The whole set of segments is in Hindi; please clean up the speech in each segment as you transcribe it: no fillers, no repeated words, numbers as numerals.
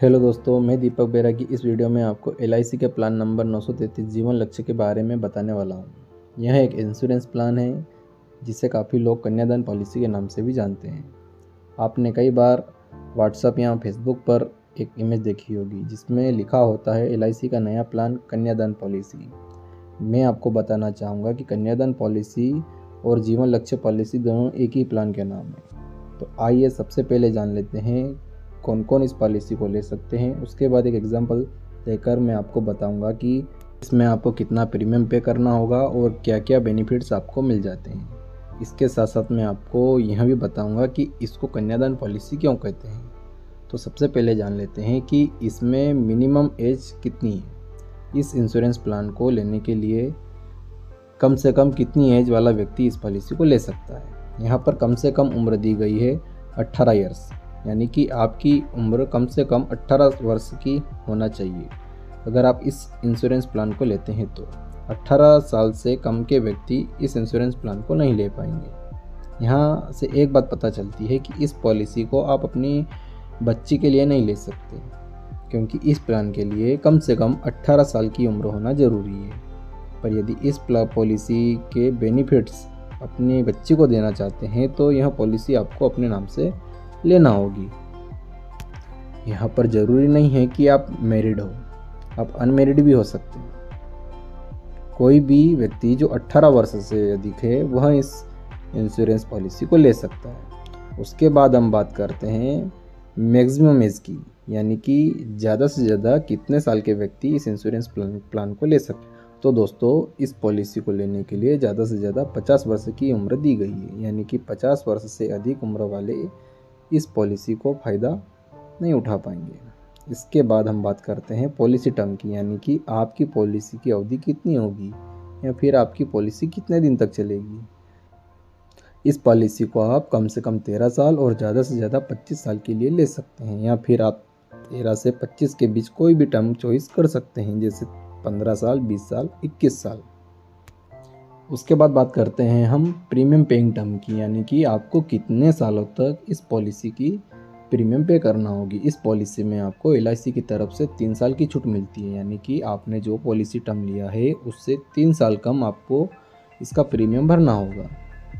हेलो दोस्तों, मैं दीपक बेरा की इस वीडियो में आपको एलआईसी के प्लान नंबर 933 जीवन लक्ष्य के बारे में बताने वाला हूँ। यह एक इंश्योरेंस प्लान है जिसे काफ़ी लोग कन्यादान पॉलिसी के नाम से भी जानते हैं। आपने कई बार व्हाट्सएप या फेसबुक पर एक इमेज देखी होगी जिसमें लिखा होता है एलआईसी का नया प्लान कन्यादान पॉलिसी। मैं आपको बताना चाहूँगा कि कन्यादान पॉलिसी और जीवन लक्ष्य पॉलिसी दोनों एक ही प्लान के नाम है। तो आइए सबसे पहले जान लेते हैं कौन कौन इस पॉलिसी को ले सकते हैं। उसके बाद एक एग्जांपल देकर मैं आपको बताऊंगा कि इसमें आपको कितना प्रीमियम पे करना होगा और क्या क्या बेनिफिट्स आपको मिल जाते हैं। इसके साथ साथ मैं आपको यह भी बताऊंगा कि इसको कन्यादान पॉलिसी क्यों कहते हैं। तो सबसे पहले जान लेते हैं कि इसमें मिनिमम एज कितनी है। इस इंश्योरेंस प्लान को लेने के लिए कम से कम कितनी एज वाला व्यक्ति इस पॉलिसी को ले सकता है। यहाँ पर कम से कम उम्र दी गई है 18 ईयर्स, यानी कि आपकी उम्र कम से कम 18 वर्ष की होना चाहिए अगर आप इस इंश्योरेंस प्लान को लेते हैं। तो 18 साल से कम के व्यक्ति इस इंश्योरेंस प्लान को नहीं ले पाएंगे। यहाँ से एक बात पता चलती है कि इस पॉलिसी को आप अपनी बच्ची के लिए नहीं ले सकते, क्योंकि इस प्लान के लिए कम से कम 18 साल की उम्र होना ज़रूरी है। पर यदि इस पॉलिसी के बेनिफिट्स अपनी बच्ची को देना चाहते हैं तो यह पॉलिसी आपको अपने नाम से लेना होगी। यहाँ पर ज़रूरी नहीं है कि आप मैरिड हो, आप अनमैरिड भी हो सकते हैं। कोई भी व्यक्ति जो 18 वर्ष से अधिक है वह इस इंश्योरेंस पॉलिसी को ले सकता है। उसके बाद हम बात करते हैं मैक्सिमम एज की, यानी कि ज़्यादा से ज़्यादा कितने साल के व्यक्ति इस इंश्योरेंस प्लान को ले सकते हैं। तो दोस्तों, इस पॉलिसी को लेने के लिए ज़्यादा से ज़्यादा 50 वर्ष की उम्र दी गई है, यानी कि 50 वर्ष से अधिक उम्र वाले इस पॉलिसी को फ़ायदा नहीं उठा पाएंगे। इसके बाद हम बात करते हैं पॉलिसी टर्म की, यानी कि आपकी पॉलिसी की अवधि कितनी होगी या फिर आपकी पॉलिसी कितने दिन तक चलेगी। इस पॉलिसी को आप कम से कम 13 साल और ज़्यादा से ज़्यादा 25 साल के लिए ले सकते हैं, या फिर आप 13 से 25 के बीच कोई भी टर्म चॉइस कर सकते हैं, जैसे 15 साल, 20 साल, 21 साल। उसके बाद बात करते हैं हम प्रीमियम पेइंग टर्म की, यानी कि आपको कितने सालों तक इस पॉलिसी की प्रीमियम पे करना होगी। इस पॉलिसी में आपको एलआईसी की तरफ से 3 साल की छूट मिलती है, यानी कि आपने जो पॉलिसी टर्म लिया है उससे 3 साल कम आपको इसका प्रीमियम भरना होगा।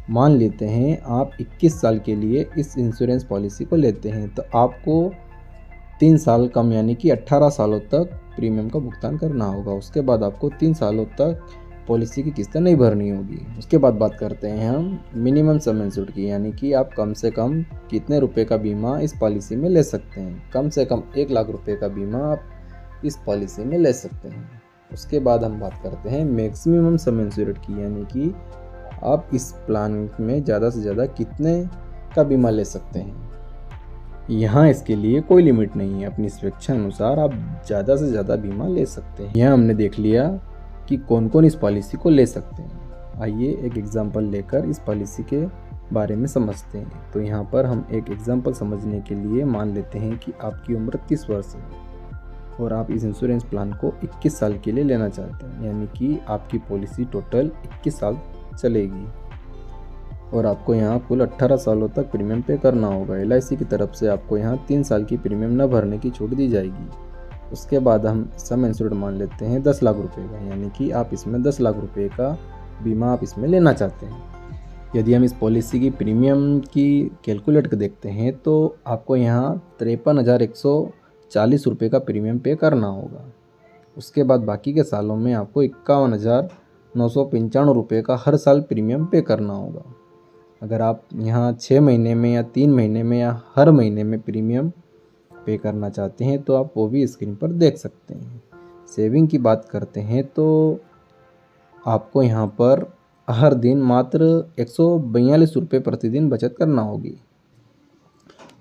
मान लेते हैं आप 21 साल के लिए इस इंश्योरेंस पॉलिसी को लेते हैं, तो आपको 3 साल कम यानी कि 18 सालों तक प्रीमियम का भुगतान करना होगा। उसके बाद आपको 3 सालों तक पॉलिसी की किस्तें नहीं भरनी होगी। उसके बाद बात करते हैं हम मिनिमम सम इंश्योर्ड की, यानी कि आप कम से कम कितने रुपए का बीमा इस पॉलिसी में ले सकते हैं। कम से कम 1 लाख रुपए का बीमा आप इस पॉलिसी में ले सकते हैं। उसके बाद हम बात करते हैं मैक्सिमम सम इंश्योर्ड की, यानी कि आप इस प्लान में ज़्यादा से ज़्यादा कितने का बीमा ले सकते हैं। यहाँ इसके लिए कोई लिमिट नहीं है, अपनी स्वेच्छा अनुसार आप ज़्यादा से ज़्यादा बीमा ले सकते हैं। यहाँ हमने देख लिया कि कौन कौन इस पॉलिसी को ले सकते हैं। आइए एक एग्जांपल लेकर इस पॉलिसी के बारे में समझते हैं। तो यहाँ पर हम एक एग्जांपल समझने के लिए मान लेते हैं कि आपकी उम्र 30 वर्ष है और आप इस इंश्योरेंस प्लान को 21 साल के लिए लेना चाहते हैं, यानी कि आपकी पॉलिसी टोटल 21 साल चलेगी और आपको यहाँ कुल 18 सालों तक प्रीमियम पे करना होगा। एलआईसी की तरफ से आपको यहाँ 3 साल की प्रीमियम न भरने की छूट दी जाएगी। उसके बाद हम सम इंश्योर्ड मान लेते हैं 10 लाख रुपए का, यानी कि आप इसमें 10 लाख रुपए का बीमा आप इसमें लेना चाहते हैं। यदि हम इस पॉलिसी की प्रीमियम की कैलकुलेट देखते हैं तो आपको यहाँ 53,140 रुपये का प्रीमियम पे करना होगा। उसके बाद बाकी के सालों में आपको 51,995 रुपये का हर साल प्रीमियम पे करना होगा। अगर आप यहाँ 6 महीने में या 3 महीने में या हर महीने में प्रीमियम पे करना चाहते हैं तो आप वो भी स्क्रीन पर देख सकते हैं। सेविंग की बात करते हैं तो आपको यहाँ पर हर दिन मात्र 142 रुपये प्रतिदिन बचत करना होगी।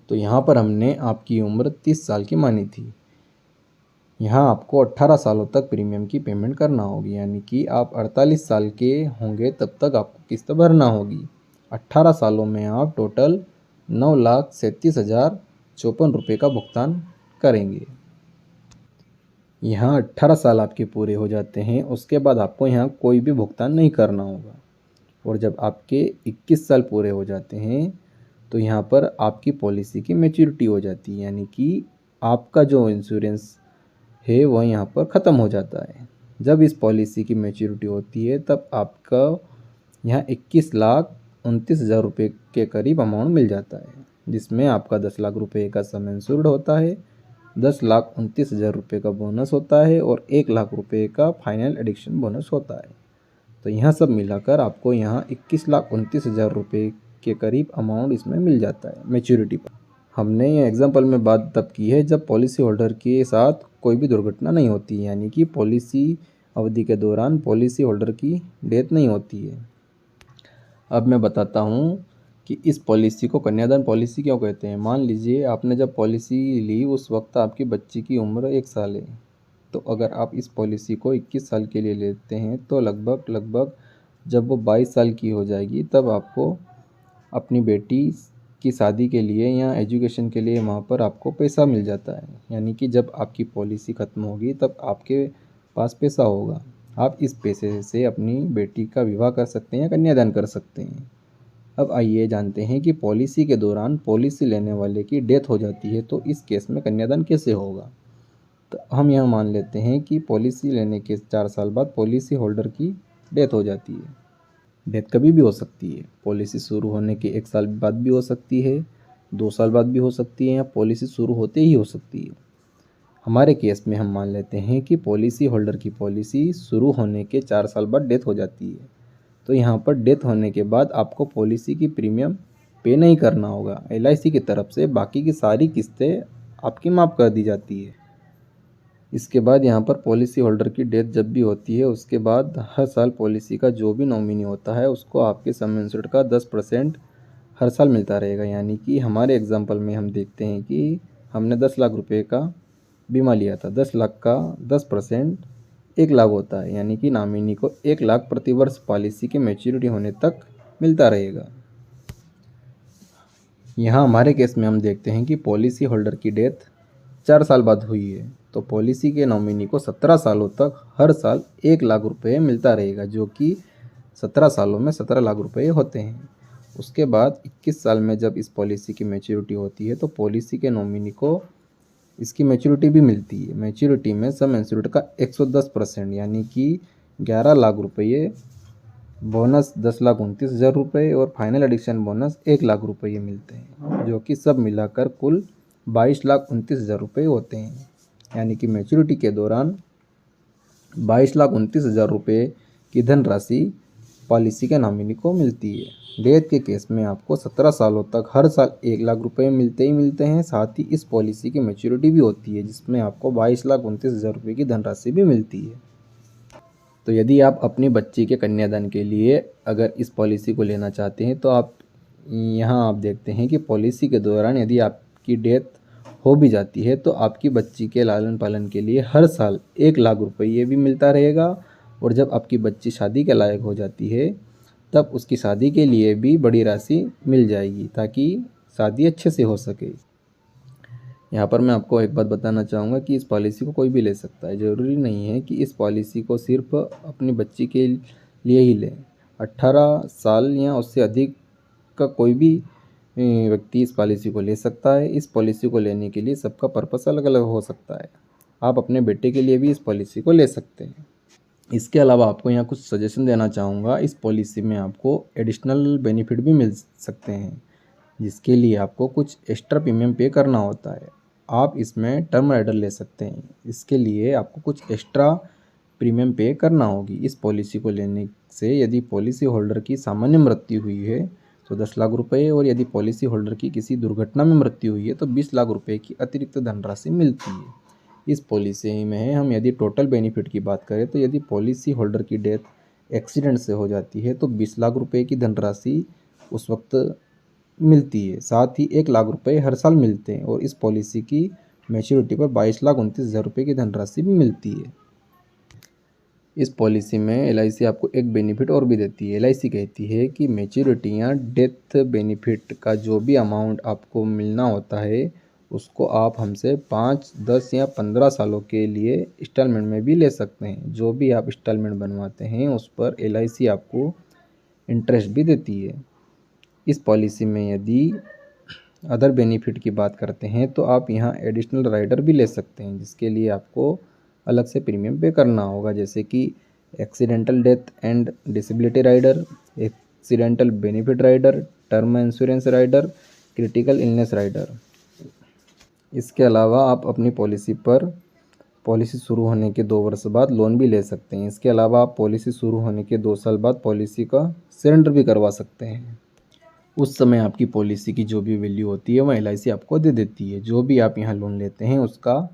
तो यहाँ पर हमने आपकी उम्र 30 साल की मानी थी। यहाँ आपको 18 सालों तक प्रीमियम की पेमेंट करना होगी, यानी कि आप 48 साल के होंगे तब तक आपको किस्त भरना होगी। 18 सालों में आप टोटल 9,37,054 रुपये का भुगतान करेंगे। यहाँ 18 साल आपके पूरे हो जाते हैं, उसके बाद आपको यहाँ कोई भी भुगतान नहीं करना होगा। और जब आपके 21 साल पूरे हो जाते हैं तो यहाँ पर आपकी पॉलिसी की मैच्योरिटी हो जाती है, यानी कि आपका जो इंश्योरेंस है वह यहाँ पर ख़त्म हो जाता है। जब इस पॉलिसी की मैच्योरिटी होती है तब आपका यहाँ 21,29,000 रुपये के करीब अमाउंट मिल जाता है, जिसमें आपका 10 लाख रुपये का सम इंश्योर्ड होता है, 10,29,000 रुपये का बोनस होता है और 1 लाख रुपये का फाइनल एडिक्शन बोनस होता है। तो यह सब मिलाकर आपको यहाँ 21,29,000 रुपये के करीब अमाउंट इसमें मिल जाता है मैच्योरिटी पर। हमने ये एग्जाम्पल में बात तब की है जब पॉलिसी होल्डर के साथ कोई भी दुर्घटना नहीं होती, यानी कि पॉलिसी अवधि के दौरान पॉलिसी होल्डर की डेथ नहीं होती है। अब मैं बताता हूँ कि इस पॉलिसी को कन्यादान पॉलिसी क्यों कहते हैं। मान लीजिए आपने जब पॉलिसी ली उस वक्त आपकी बच्ची की उम्र 1 साल है, तो अगर आप इस पॉलिसी को 21 साल के लिए लेते हैं तो लगभग जब वो 22 साल की हो जाएगी तब आपको अपनी बेटी की शादी के लिए या एजुकेशन के लिए वहाँ पर आपको पैसा मिल जाता है। यानी कि जब आपकी पॉलिसी ख़त्म होगी तब आपके पास पैसा होगा, आप इस पैसे से अपनी बेटी का विवाह कर सकते हैं या कन्यादान कर सकते हैं। अब आइए जानते हैं कि पॉलिसी के दौरान पॉलिसी लेने वाले की डेथ हो जाती है तो इस केस में कन्यादान कैसे होगा। तो हम यह मान लेते हैं कि पॉलिसी लेने के 4 साल बाद पॉलिसी होल्डर की डेथ हो जाती है। डेथ कभी भी हो सकती है, पॉलिसी शुरू होने के 1 साल बाद भी हो सकती है, 2 साल बाद भी हो सकती है या पॉलिसी शुरू होते ही हो सकती है। हमारे केस में हम मान लेते हैं कि पॉलिसी होल्डर की पॉलिसी शुरू होने के 4 साल बाद डेथ हो जाती है। तो यहाँ पर डेथ होने के बाद आपको पॉलिसी की प्रीमियम पे नहीं करना होगा, LIC की तरफ से बाकी की सारी किस्तें आपकी माफ़ कर दी जाती है। इसके बाद यहाँ पर पॉलिसी होल्डर की डेथ जब भी होती है उसके बाद हर साल पॉलिसी का जो भी नॉमिनी होता है उसको आपके सम इंश्योर्ड का 10% हर साल मिलता रहेगा। यानी कि हमारे एग्जांपल में हम देखते हैं कि हमने 10 लाख रुपए का बीमा लिया था, 10 लाख का 10% 1 लाख होता है, यानी कि नॉमिनी को 1 लाख प्रति वर्ष पॉलिसी की मैच्योरिटी होने तक मिलता रहेगा। यहाँ हमारे केस में हम देखते हैं कि पॉलिसी होल्डर की डेथ 4 साल बाद हुई है, तो पॉलिसी के नॉमिनी को 17 सालों तक हर साल 1 लाख रुपये मिलता रहेगा, जो कि 17 सालों में 17 लाख रुपये होते हैं। उसके बाद 21 साल में जब इस पॉलिसी की मैच्योरिटी होती है तो पॉलिसी के नॉमिनी को इसकी मैच्योरिटी भी मिलती है। मैच्योरिटी में सम इंश्योर्ड का 110% यानी कि 11 लाख रुपये, बोनस 10,29,000 रुपये और फाइनल एडिक्शन बोनस 1 लाख रुपये मिलते हैं, जो कि सब मिलाकर कुल 22,29,000 रुपये होते हैं। यानी कि मैच्योरिटी के दौरान 22,29,000 रुपये की धनराशि पॉलिसी के नॉमिनी को मिलती है। डेथ के केस में आपको 17 सालों तक हर साल 1 लाख रुपये मिलते ही मिलते हैं। साथ ही इस पॉलिसी की मैच्योरिटी भी होती है जिसमें आपको 22,29,000 रुपये की धनराशि भी मिलती है। तो यदि आप अपनी बच्ची के कन्यादान के लिए अगर इस पॉलिसी को लेना चाहते हैं तो आप यहाँ आप देखते हैं कि पॉलिसी के दौरान यदि आपकी डेथ हो भी जाती है तो आपकी बच्ची के लालन पालन के लिए हर साल 1 लाख रुपये भी मिलता रहेगा। और जब आपकी बच्ची शादी के लायक हो जाती है तब उसकी शादी के लिए भी बड़ी राशि मिल जाएगी ताकि शादी अच्छे से हो सके। यहाँ पर मैं आपको एक बात बताना चाहूँगा कि इस पॉलिसी को कोई भी ले सकता है। ज़रूरी नहीं है कि इस पॉलिसी को सिर्फ अपनी बच्ची के लिए ही लें। 18 साल या उससे अधिक का कोई भी व्यक्ति इस पॉलिसी को ले सकता है। इस पॉलिसी को लेने के लिए सबका पर्पस अलग अलग हो सकता है। आप अपने बेटे के लिए भी इस पॉलिसी को ले सकते हैं। इसके अलावा आपको यहाँ कुछ सजेशन देना चाहूँगा। इस पॉलिसी में आपको एडिशनल बेनिफिट भी मिल सकते हैं जिसके लिए आपको कुछ एक्स्ट्रा प्रीमियम पे करना होता है। आप इसमें टर्म राइडर ले सकते हैं, इसके लिए आपको कुछ एक्स्ट्रा प्रीमियम पे करना होगी। इस पॉलिसी को लेने से यदि पॉलिसी होल्डर की सामान्य मृत्यु हुई है तो 10 लाख रुपये और यदि पॉलिसी होल्डर की किसी दुर्घटना में मृत्यु हुई है तो 20 लाख रुपये की अतिरिक्त धनराशि मिलती है। इस पॉलिसी में हम यदि टोटल बेनिफिट की बात करें तो यदि पॉलिसी होल्डर की डेथ एक्सीडेंट से हो जाती है तो 20 लाख रुपये की धनराशि उस वक्त मिलती है। साथ ही 1 लाख रुपये हर साल मिलते हैं और इस पॉलिसी की मैच्योरिटी पर 22,29,000 रुपये की धनराशि भी मिलती है। इस पॉलिसी में LIC आपको एक बेनिफिट और भी देती है। LIC कहती है कि मैच्योरिटी या डेथ बेनिफिट का जो भी अमाउंट आपको मिलना होता है उसको आप हमसे 5, 10 या 15 सालों के लिए इंस्टॉलमेंट में भी ले सकते हैं। जो भी आप इंस्टॉलमेंट बनवाते हैं उस पर LIC आपको इंटरेस्ट भी देती है। इस पॉलिसी में यदि अदर बेनिफिट की बात करते हैं तो आप यहाँ एडिशनल राइडर भी ले सकते हैं, जिसके लिए आपको अलग से प्रीमियम पे करना होगा, जैसे कि accidental death and disability rider, accidental benefit rider, term insurance rider, critical illness rider. इसके अलावा आप अपनी पॉलिसी शुरू होने के 2 वर्ष बाद लोन भी ले सकते हैं। इसके अलावा आप पॉलिसी शुरू होने के 2 साल बाद पॉलिसी का सरेंडर भी करवा सकते हैं। उस समय आपकी पॉलिसी की जो भी वैल्यू होती है वो LIC आपको दे देती है। जो भी आप यहाँ लोन लेते हैं उसका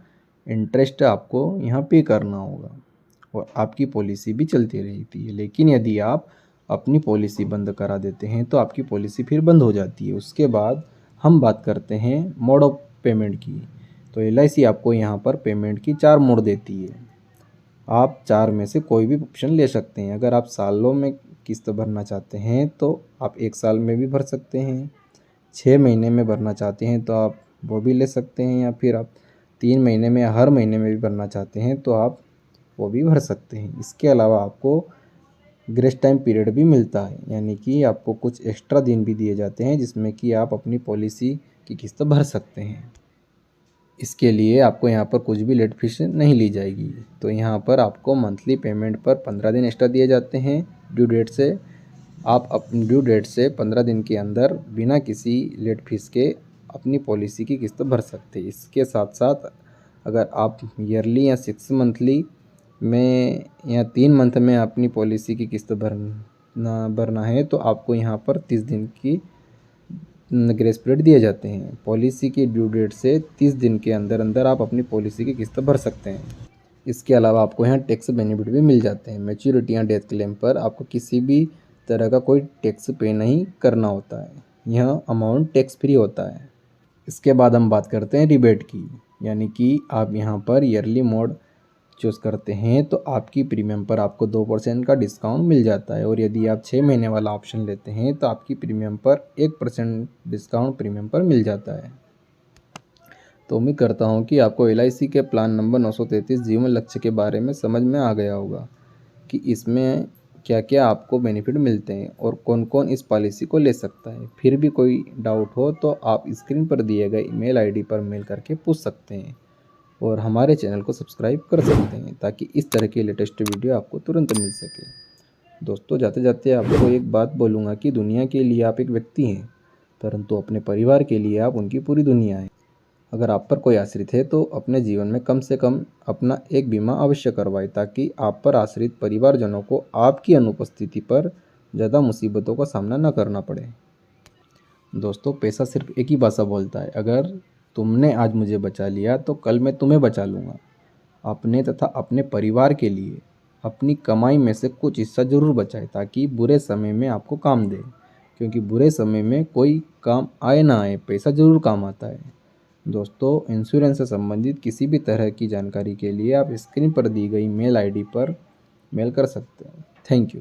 इंटरेस्ट आपको यहाँ पे करना होगा और आपकी पॉलिसी भी चलती रहती है। लेकिन यदि आप अपनी पॉलिसी बंद करा देते हैं तो आपकी पॉलिसी फिर बंद हो जाती है। उसके बाद हम बात करते हैं मोड ऑफ पेमेंट की। तो LIC आपको यहाँ पर पेमेंट की 4 मोड देती है। आप 4 में से कोई भी ऑप्शन ले सकते हैं। अगर आप सालों में किस्त भरना चाहते हैं तो आप 1 साल में भी भर सकते हैं, 6 महीने में भरना चाहते हैं तो आप वो भी ले सकते हैं, या फिर आप 3 महीने में या हर महीने में भी भरना चाहते हैं तो आप वो भी भर सकते हैं। इसके अलावा आपको ग्रेस टाइम पीरियड भी मिलता है, यानी कि आपको कुछ एक्स्ट्रा दिन भी दिए जाते हैं जिसमें कि आप अपनी पॉलिसी की किस्त भर सकते हैं। इसके लिए आपको यहाँ पर कुछ भी लेट फीस नहीं ली जाएगी। तो यहाँ पर आपको मंथली पेमेंट पर 15 दिन एक्स्ट्रा दिए जाते हैं ड्यू डेट से। आप अपनी ड्यू डेट से 15 दिन के अंदर बिना किसी लेट फीस के अपनी पॉलिसी की किस्त भर सकते हैं। इसके साथ साथ अगर आप ईयरली या 6 मंथली में या 3 मंथ में अपनी पॉलिसी की किस्त भरना है तो आपको यहाँ पर 30 दिन की ग्रेस पीरियड दिए जाते हैं। पॉलिसी की ड्यू डेट से 30 दिन के अंदर अंदर आप अपनी पॉलिसी की किस्त भर सकते हैं। इसके अलावा आपको यहाँ टैक्स बेनिफिट भी मिल जाते हैं। मैच्योरिटी या डेथ क्लेम पर आपको किसी भी तरह का कोई टैक्स पे नहीं करना होता है। यह अमाउंट टैक्स फ्री होता है। इसके बाद हम बात करते हैं रिबेट की, यानी कि आप यहाँ पर ईयरली मोड चूज़ करते हैं तो आपकी प्रीमियम पर आपको 2% का डिस्काउंट मिल जाता है, और यदि आप 6 महीने वाला ऑप्शन लेते हैं तो आपकी प्रीमियम पर 1% डिस्काउंट प्रीमियम पर मिल जाता है। तो उम्मीद करता हूँ कि आपको LIC के प्लान नंबर 933 जीवन लक्ष्य के बारे में समझ में आ गया होगा कि इसमें क्या क्या आपको बेनिफिट मिलते हैं और कौन कौन इस पॉलिसी को ले सकता है। फिर भी कोई डाउट हो तो आप स्क्रीन पर दिए गए ईमेल ID पर मेल करके पूछ सकते हैं और हमारे चैनल को सब्सक्राइब कर सकते हैं ताकि इस तरह की लेटेस्ट वीडियो आपको तुरंत मिल सके। दोस्तों, जाते जाते आपको एक बात बोलूँगा कि दुनिया के लिए आप एक व्यक्ति हैं, परंतु अपने परिवार के लिए आप उनकी पूरी दुनिया हैं। अगर आप पर कोई आश्रित है तो अपने जीवन में कम से कम अपना एक बीमा अवश्य करवाएं, ताकि आप पर आश्रित परिवारजनों को आपकी अनुपस्थिति पर ज़्यादा मुसीबतों का सामना न करना पड़े। दोस्तों, पैसा सिर्फ एक ही भाषा बोलता है। अगर तुमने आज मुझे बचा लिया तो कल मैं तुम्हें बचा लूँगा। अपने तथा अपने परिवार के लिए अपनी कमाई में से कुछ हिस्सा ज़रूर बचाएं, ताकि बुरे समय में आपको काम दे, क्योंकि बुरे समय में कोई काम आए ना आए, पैसा ज़रूर काम आता है। दोस्तों, इंश्योरेंस से संबंधित किसी भी तरह की जानकारी के लिए आप स्क्रीन पर दी गई मेल ID पर मेल कर सकते हैं। Thank you.